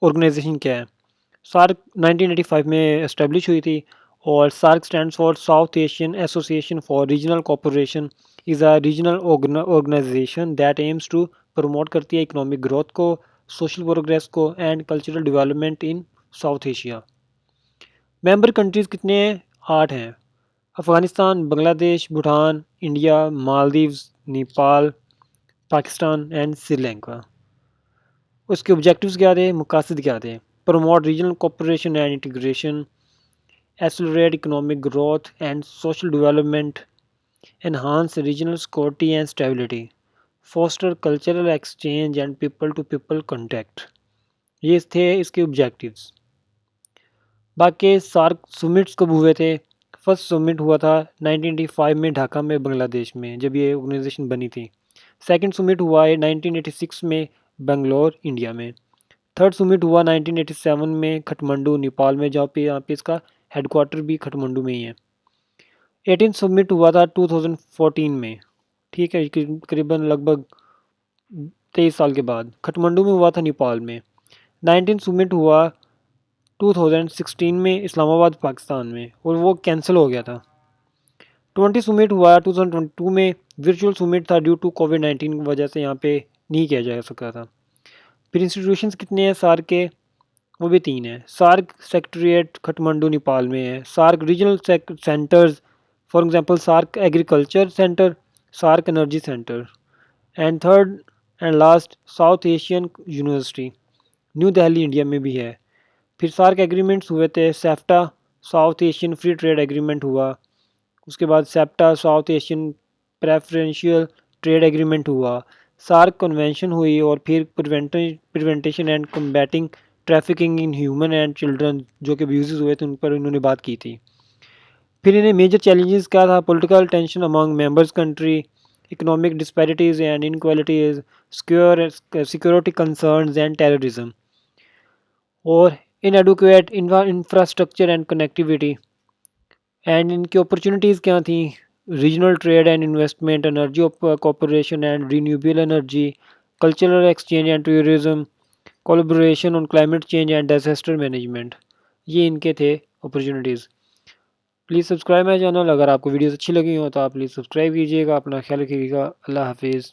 Organisation क्या है? SAARC 1985 में इस्टेब्लिश हुई थी और SAARC stands for South Asian Association for Regional Cooperation is a regional organization that aims to promote करती है इकोनॉमिक ग्रोथ को, सोशल प्रोग्रेस को and cultural development in South Asia. Member countries कितने हैं? 8 हैं। Afghanistan, Bangladesh, Bhutan, India, Maldives, Nepal, Pakistan and Sri Lanka. उसके ऑब्जेक्टिव्स क्या थे, मकासद क्या थे? Promote regional cooperation and integration, accelerate economic growth and social development, enhance regional security and stability, foster cultural exchange and people to people contact। ये थे इसके ऑब्जेक्टिव्स। बाकी सार्क समिट्स कब हुए थे? फर्स्ट समिट हुआ था 1985 में ढाका में बांग्लादेश में, जब ये ऑर्गेनाइजेशन बनी थी। सेकंड समिट हुआ है 1986 में बेंगलोर इंडिया में। थर्ड समिट हुआ 1987 में खटमंडू नेपाल में, जहाँ पे यहाँ पे इसका हेडक्वार्टर भी खटमंडू में ही है। 18 समिट हुआ था 2014 में, ठीक है, करीबन लगभग 23 साल के बाद। खटमंडू में हुआ था नेपाल में। 19 समिट हुआ 2016 में इस्लामाबाद पाकिस्तान में, और वो कैंसिल हो गया था। 20 समिट हुआ 2022 में, वर्चुअल समिट था ड्यू टू कोविड-19 की वजह से यहाँ पे नहीं किया जा सका था। फिर इंस्टीट्यूशंस कितने हैं सार्क के? वो भी 3 हैं। सार्क सेक्रेटेरिएट खटमंडू नेपाल में है। SAARC regional centres, for example SAARC agriculture centre, SAARC energy centre. And third and last South Asian university, New Delhi India में भी है। फिर सार्क एग्रीमेंट्स हुए थे। SAFTA South Asian free trade agreement हुआ। उसके बाद SAPTA South Asian preferential trade agreement हुआ। सार्क कन्वेंशन हुई, और फिर prevention and combating trafficking in human and children, जो कि अब्यूज़ हुए थे, उन पर इन्होंने बात की थी। फिर इन्हें मेजर चैलेंजेस क्या था? Political tension among members country, economic disparities and inequalities, security concerns and terrorism, और inadequate infrastructure and connectivity. And इनकी अपॉर्चुनिटीज़ क्या थी? Regional trade and investment, energy cooperation and renewable energy, cultural exchange and tourism, collaboration on climate change and disaster management. ये इनके थे opportunities. Please subscribe my channel. अगर आपको videos अच्छी लगी हो तो आप प्लीज़ सब्सक्राइब कीजिएगा। अपना ख्याल रखिएगा। अल्लाह हाफिज़।